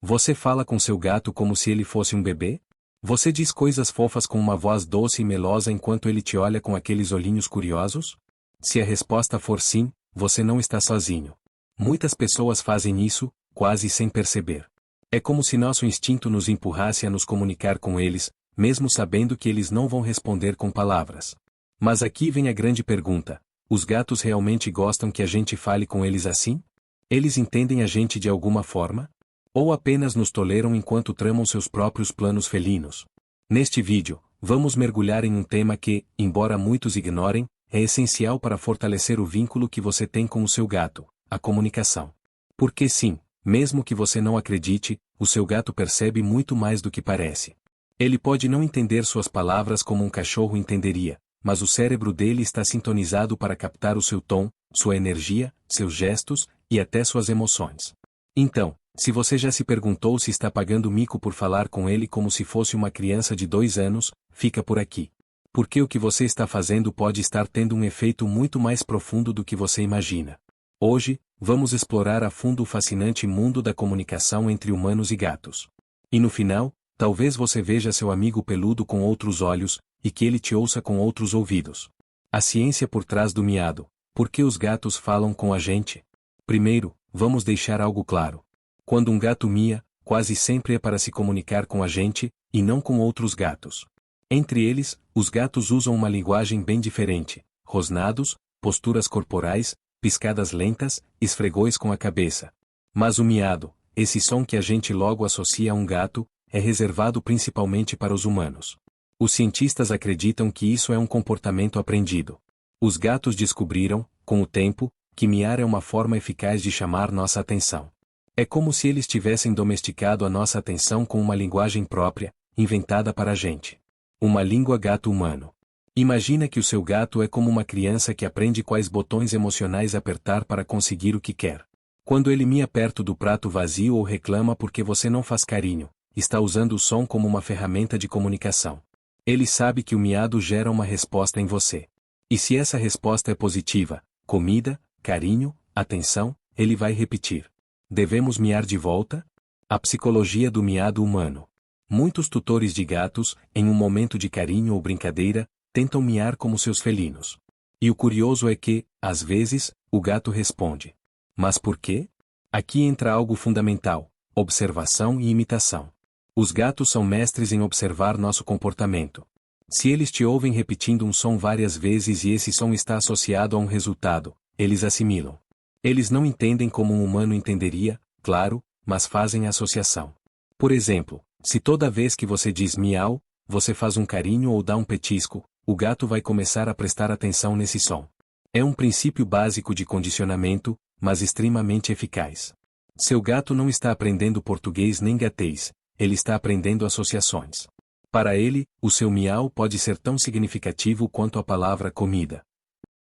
Você fala com seu gato como se ele fosse um bebê? Você diz coisas fofas com uma voz doce e melosa enquanto ele te olha com aqueles olhinhos curiosos? Se a resposta for sim, você não está sozinho. Muitas pessoas fazem isso, quase sem perceber. É como se nosso instinto nos empurrasse a nos comunicar com eles, mesmo sabendo que eles não vão responder com palavras. Mas aqui vem a grande pergunta: os gatos realmente gostam que a gente fale com eles assim? Eles entendem a gente de alguma forma? Ou apenas nos toleram enquanto tramam seus próprios planos felinos? Neste vídeo, vamos mergulhar em um tema que, embora muitos ignorem, é essencial para fortalecer o vínculo que você tem com o seu gato: a comunicação. Porque sim, mesmo que você não acredite, o seu gato percebe muito mais do que parece. Ele pode não entender suas palavras como um cachorro entenderia, mas o cérebro dele está sintonizado para captar o seu tom, sua energia, seus gestos e até suas emoções. Então, se você já se perguntou se está pagando mico por falar com ele como se fosse uma criança de 2 anos, fica por aqui. Porque o que você está fazendo pode estar tendo um efeito muito mais profundo do que você imagina. Hoje, vamos explorar a fundo o fascinante mundo da comunicação entre humanos e gatos. E no final, talvez você veja seu amigo peludo com outros olhos, e que ele te ouça com outros ouvidos. A ciência por trás do miado: por que os gatos falam com a gente? Primeiro, vamos deixar algo claro. Quando um gato mia, quase sempre é para se comunicar com a gente, e não com outros gatos. Entre eles, os gatos usam uma linguagem bem diferente: rosnados, posturas corporais, piscadas lentas, esfregões com a cabeça. Mas o miado, esse som que a gente logo associa a um gato, é reservado principalmente para os humanos. Os cientistas acreditam que isso é um comportamento aprendido. Os gatos descobriram, com o tempo, que miar é uma forma eficaz de chamar nossa atenção. É como se eles tivessem domesticado a nossa atenção com uma linguagem própria, inventada para a gente. Uma língua gato-humano. Imagina que o seu gato é como uma criança que aprende quais botões emocionais apertar para conseguir o que quer. Quando ele mia perto do prato vazio ou reclama porque você não faz carinho, está usando o som como uma ferramenta de comunicação. Ele sabe que o miado gera uma resposta em você. E se essa resposta é positiva, comida, carinho, atenção, ele vai repetir. Devemos miar de volta? A psicologia do miado humano. Muitos tutores de gatos, em um momento de carinho ou brincadeira, tentam miar como seus felinos. E o curioso é que, às vezes, o gato responde. Mas por quê? Aqui entra algo fundamental: observação e imitação. Os gatos são mestres em observar nosso comportamento. Se eles te ouvem repetindo um som várias vezes e esse som está associado a um resultado, eles assimilam. Eles não entendem como um humano entenderia, claro, mas fazem a associação. Por exemplo, se toda vez que você diz miau, você faz um carinho ou dá um petisco, o gato vai começar a prestar atenção nesse som. É um princípio básico de condicionamento, mas extremamente eficaz. Seu gato não está aprendendo português nem gatês, ele está aprendendo associações. Para ele, o seu miau pode ser tão significativo quanto a palavra comida.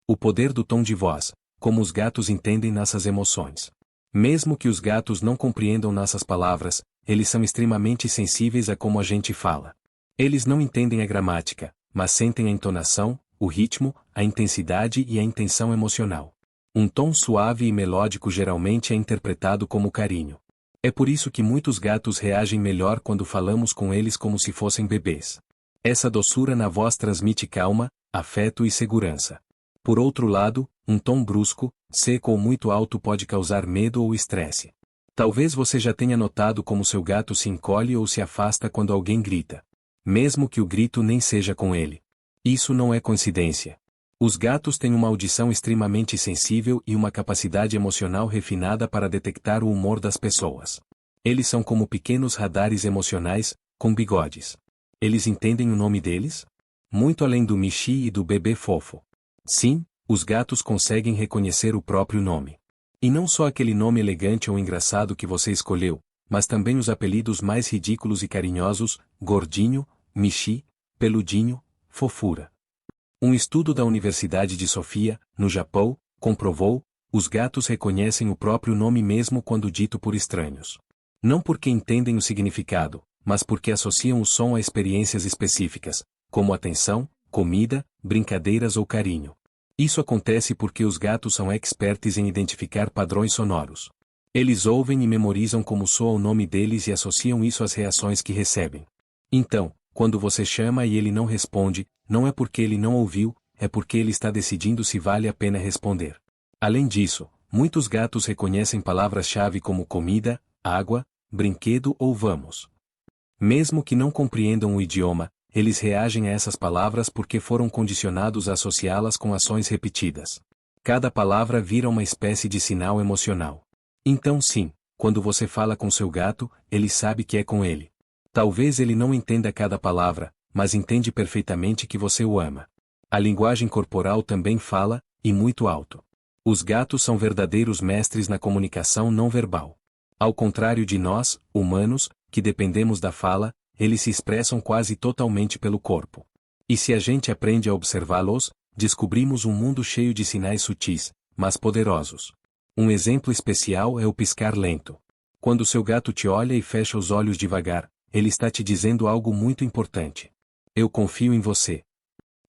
O poder do tom de voz: como os gatos entendem nossas emoções. Mesmo que os gatos não compreendam nossas palavras, eles são extremamente sensíveis a como a gente fala. Eles não entendem a gramática, mas sentem a entonação, o ritmo, a intensidade e a intenção emocional. Um tom suave e melódico geralmente é interpretado como carinho. É por isso que muitos gatos reagem melhor quando falamos com eles como se fossem bebês. Essa doçura na voz transmite calma, afeto e segurança. Por outro lado, um tom brusco, seco ou muito alto pode causar medo ou estresse. Talvez você já tenha notado como seu gato se encolhe ou se afasta quando alguém grita. Mesmo que o grito nem seja com ele. Isso não é coincidência. Os gatos têm uma audição extremamente sensível e uma capacidade emocional refinada para detectar o humor das pessoas. Eles são como pequenos radares emocionais, com bigodes. Eles entendem o nome deles? Muito além do Michi e do bebê fofo. Sim, os gatos conseguem reconhecer o próprio nome. E não só aquele nome elegante ou engraçado que você escolheu, mas também os apelidos mais ridículos e carinhosos: gordinho, Michi, peludinho, fofura. Um estudo da Universidade de Sofia, no Japão, comprovou: os gatos reconhecem o próprio nome mesmo quando dito por estranhos. Não porque entendem o significado, mas porque associam o som a experiências específicas, como atenção, comida, brincadeiras ou carinho. Isso acontece porque os gatos são expertos em identificar padrões sonoros. Eles ouvem e memorizam como soa o nome deles e associam isso às reações que recebem. Então, quando você chama e ele não responde, não é porque ele não ouviu, é porque ele está decidindo se vale a pena responder. Além disso, muitos gatos reconhecem palavras-chave como comida, água, brinquedo ou vamos. Mesmo que não compreendam o idioma, eles reagem a essas palavras porque foram condicionados a associá-las com ações repetidas. Cada palavra vira uma espécie de sinal emocional. Então sim, quando você fala com seu gato, ele sabe que é com ele. Talvez ele não entenda cada palavra, mas entende perfeitamente que você o ama. A linguagem corporal também fala, e muito alto. Os gatos são verdadeiros mestres na comunicação não verbal. Ao contrário de nós, humanos, que dependemos da fala, eles se expressam quase totalmente pelo corpo. E se a gente aprende a observá-los, descobrimos um mundo cheio de sinais sutis, mas poderosos. Um exemplo especial é o piscar lento. Quando seu gato te olha e fecha os olhos devagar, ele está te dizendo algo muito importante. Eu confio em você.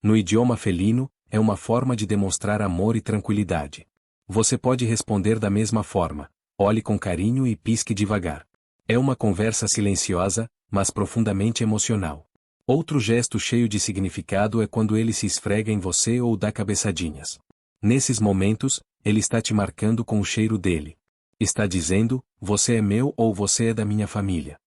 No idioma felino, é uma forma de demonstrar amor e tranquilidade. Você pode responder da mesma forma: olhe com carinho e pisque devagar. É uma conversa silenciosa, mas profundamente emocional. Outro gesto cheio de significado é quando ele se esfrega em você ou dá cabeçadinhas. Nesses momentos, ele está te marcando com o cheiro dele. Está dizendo: você é meu ou você é da minha família.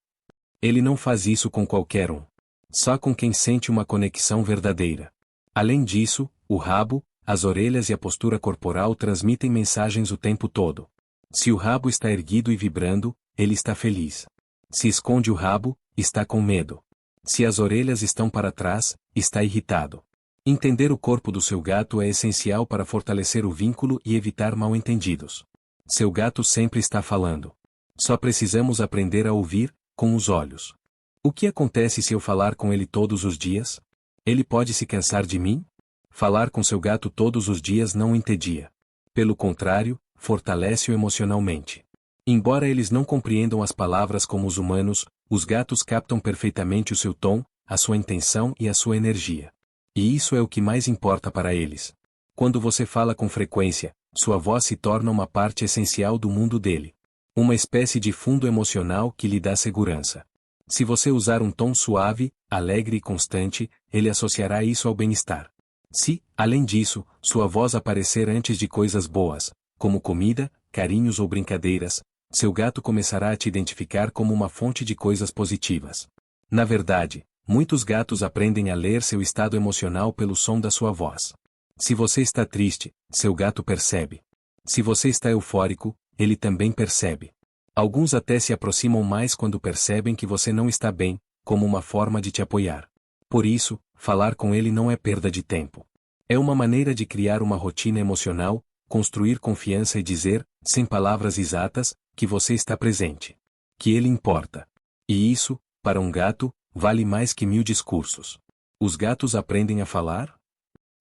Ele não faz isso com qualquer um. Só com quem sente uma conexão verdadeira. Além disso, o rabo, as orelhas e a postura corporal transmitem mensagens o tempo todo. Se o rabo está erguido e vibrando, ele está feliz. Se esconde o rabo, está com medo. Se as orelhas estão para trás, está irritado. Entender o corpo do seu gato é essencial para fortalecer o vínculo e evitar mal-entendidos. Seu gato sempre está falando. Só precisamos aprender a ouvir, com os olhos. O que acontece se eu falar com ele todos os dias? Ele pode se cansar de mim? Falar com seu gato todos os dias não o entedia. Pelo contrário, fortalece-o emocionalmente. Embora eles não compreendam as palavras como os humanos, os gatos captam perfeitamente o seu tom, a sua intenção e a sua energia. E isso é o que mais importa para eles. Quando você fala com frequência, sua voz se torna uma parte essencial do mundo dele. Uma espécie de fundo emocional que lhe dá segurança. Se você usar um tom suave, alegre e constante, ele associará isso ao bem-estar. Se, além disso, sua voz aparecer antes de coisas boas, como comida, carinhos ou brincadeiras, seu gato começará a te identificar como uma fonte de coisas positivas. Na verdade, muitos gatos aprendem a ler seu estado emocional pelo som da sua voz. Se você está triste, seu gato percebe. Se você está eufórico, ele também percebe. Alguns até se aproximam mais quando percebem que você não está bem, como uma forma de te apoiar. Por isso, falar com ele não é perda de tempo. É uma maneira de criar uma rotina emocional, construir confiança e dizer, sem palavras exatas, que você está presente. Que ele importa. E isso, para um gato, vale mais que 1000 discursos. Os gatos aprendem a falar?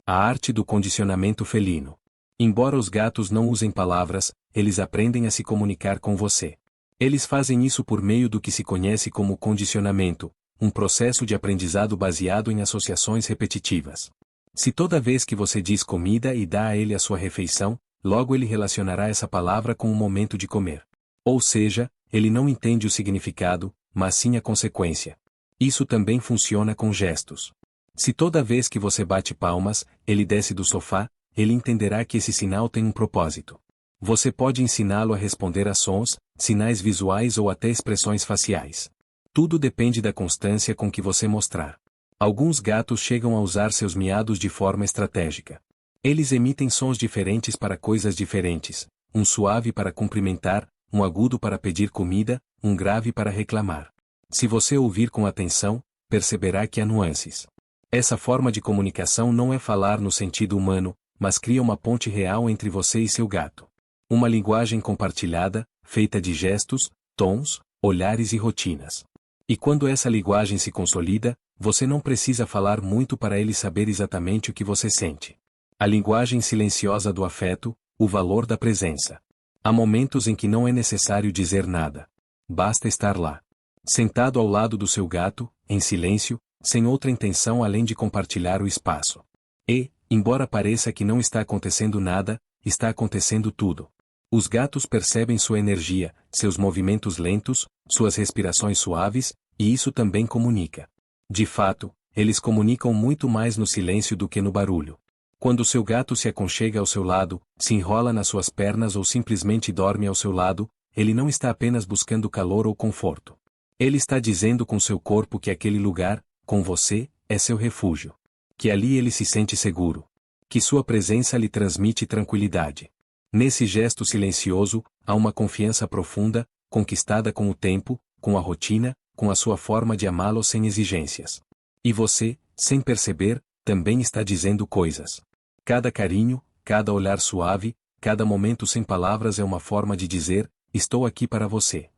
A arte do condicionamento felino. Embora os gatos não usem palavras, eles aprendem a se comunicar com você. Eles fazem isso por meio do que se conhece como condicionamento, um processo de aprendizado baseado em associações repetitivas. Se toda vez que você diz comida e dá a ele a sua refeição, logo ele relacionará essa palavra com o momento de comer. Ou seja, ele não entende o significado, mas sim a consequência. Isso também funciona com gestos. Se toda vez que você bate palmas, ele desce do sofá, ele entenderá que esse sinal tem um propósito. Você pode ensiná-lo a responder a sons, sinais visuais ou até expressões faciais. Tudo depende da constância com que você mostrar. Alguns gatos chegam a usar seus miados de forma estratégica. Eles emitem sons diferentes para coisas diferentes, um suave para cumprimentar, um agudo para pedir comida, um grave para reclamar. Se você ouvir com atenção, perceberá que há nuances. Essa forma de comunicação não é falar no sentido humano, mas cria uma ponte real entre você e seu gato. Uma linguagem compartilhada, feita de gestos, tons, olhares e rotinas. E quando essa linguagem se consolida, você não precisa falar muito para ele saber exatamente o que você sente. A linguagem silenciosa do afeto, o valor da presença. Há momentos em que não é necessário dizer nada. Basta estar lá. Sentado ao lado do seu gato, em silêncio, sem outra intenção além de compartilhar o espaço. E, embora pareça que não está acontecendo nada, está acontecendo tudo. Os gatos percebem sua energia, seus movimentos lentos, suas respirações suaves, e isso também comunica. De fato, eles comunicam muito mais no silêncio do que no barulho. Quando seu gato se aconchega ao seu lado, se enrola nas suas pernas ou simplesmente dorme ao seu lado, ele não está apenas buscando calor ou conforto. Ele está dizendo com seu corpo que aquele lugar, com você, é seu refúgio. Que ali ele se sente seguro. Que sua presença lhe transmite tranquilidade. Nesse gesto silencioso, há uma confiança profunda, conquistada com o tempo, com a rotina, com a sua forma de amá-lo sem exigências. E você, sem perceber, também está dizendo coisas. Cada carinho, cada olhar suave, cada momento sem palavras é uma forma de dizer, estou aqui para você.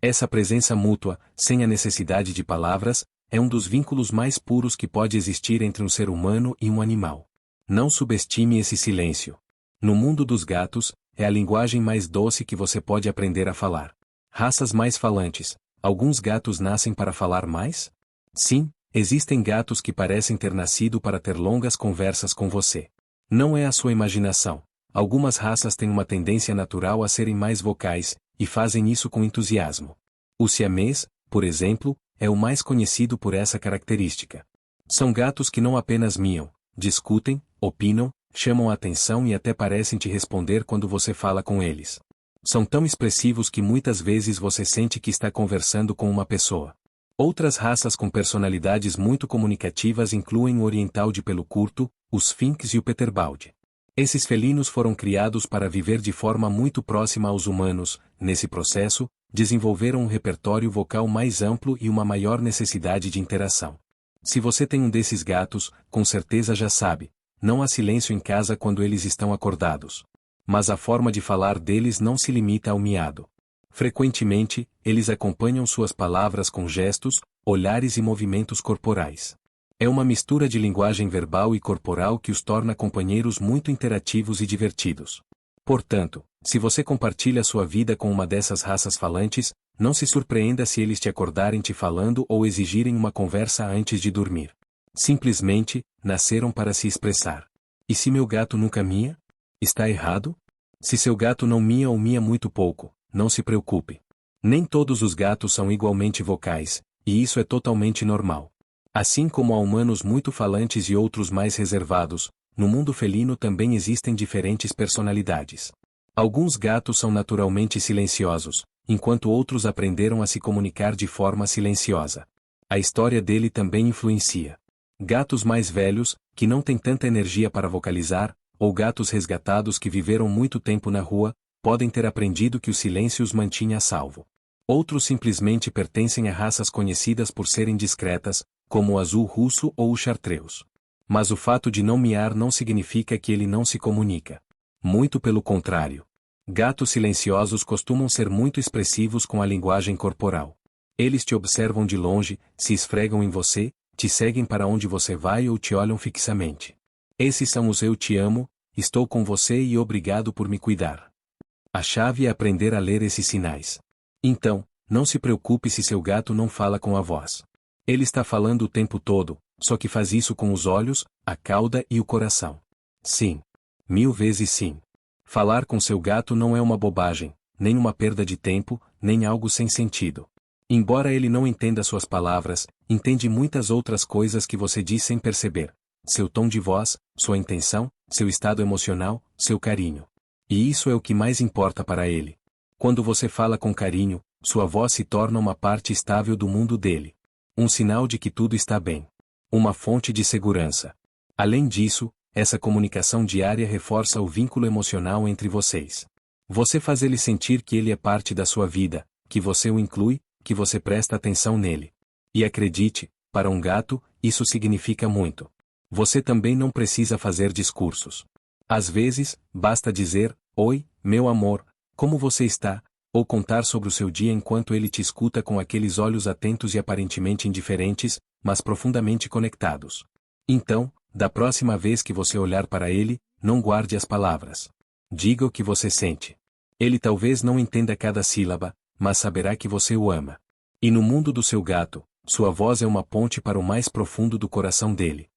Essa presença mútua, sem a necessidade de palavras, é um dos vínculos mais puros que pode existir entre um ser humano e um animal. Não subestime esse silêncio. No mundo dos gatos, é a linguagem mais doce que você pode aprender a falar. Raças mais falantes. Alguns gatos nascem para falar mais? Sim, existem gatos que parecem ter nascido para ter longas conversas com você. Não é a sua imaginação. Algumas raças têm uma tendência natural a serem mais vocais, e fazem isso com entusiasmo. O siamês, por exemplo, é o mais conhecido por essa característica. São gatos que não apenas miam, discutem, opinam, chamam a atenção e até parecem te responder quando você fala com eles. São tão expressivos que muitas vezes você sente que está conversando com uma pessoa. Outras raças com personalidades muito comunicativas incluem o oriental de pelo curto, o Sfinx e o Peterbald. Esses felinos foram criados para viver de forma muito próxima aos humanos. Nesse processo, desenvolveram um repertório vocal mais amplo e uma maior necessidade de interação. Se você tem um desses gatos, com certeza já sabe, não há silêncio em casa quando eles estão acordados. Mas a forma de falar deles não se limita ao miado. Frequentemente, eles acompanham suas palavras com gestos, olhares e movimentos corporais. É uma mistura de linguagem verbal e corporal que os torna companheiros muito interativos e divertidos. Portanto, se você compartilha sua vida com uma dessas raças falantes, não se surpreenda se eles te acordarem te falando ou exigirem uma conversa antes de dormir. Simplesmente, nasceram para se expressar. E se meu gato nunca mia? Está errado? Se seu gato não mia ou mia muito pouco, não se preocupe. Nem todos os gatos são igualmente vocais, e isso é totalmente normal. Assim como há humanos muito falantes e outros mais reservados, no mundo felino também existem diferentes personalidades. Alguns gatos são naturalmente silenciosos, enquanto outros aprenderam a se comunicar de forma silenciosa. A história dele também influencia. Gatos mais velhos, que não têm tanta energia para vocalizar, ou gatos resgatados que viveram muito tempo na rua, podem ter aprendido que o silêncio os mantinha a salvo. Outros simplesmente pertencem a raças conhecidas por serem discretas, como o azul russo ou o chartreuse. Mas o fato de não miar não significa que ele não se comunica. Muito pelo contrário. Gatos silenciosos costumam ser muito expressivos com a linguagem corporal. Eles te observam de longe, se esfregam em você, te seguem para onde você vai ou te olham fixamente. Esses são os eu te amo, estou com você e obrigado por me cuidar. A chave é aprender a ler esses sinais. Então, não se preocupe se seu gato não fala com a voz. Ele está falando o tempo todo, só que faz isso com os olhos, a cauda e o coração. Sim. 1000 vezes sim. Falar com seu gato não é uma bobagem, nem uma perda de tempo, nem algo sem sentido. Embora ele não entenda suas palavras, entende muitas outras coisas que você diz sem perceber. Seu tom de voz, sua intenção, seu estado emocional, seu carinho. E isso é o que mais importa para ele. Quando você fala com carinho, sua voz se torna uma parte estável do mundo dele. Um sinal de que tudo está bem. Uma fonte de segurança. Além disso, essa comunicação diária reforça o vínculo emocional entre vocês. Você faz ele sentir que ele é parte da sua vida, que você o inclui, que você presta atenção nele. E acredite, para um gato, isso significa muito. Você também não precisa fazer discursos. Às vezes, basta dizer, oi, meu amor, como você está? Ou contar sobre o seu dia enquanto ele te escuta com aqueles olhos atentos e aparentemente indiferentes, mas profundamente conectados. Então, da próxima vez que você olhar para ele, não guarde as palavras. Diga o que você sente. Ele talvez não entenda cada sílaba, mas saberá que você o ama. E no mundo do seu gato, sua voz é uma ponte para o mais profundo do coração dele.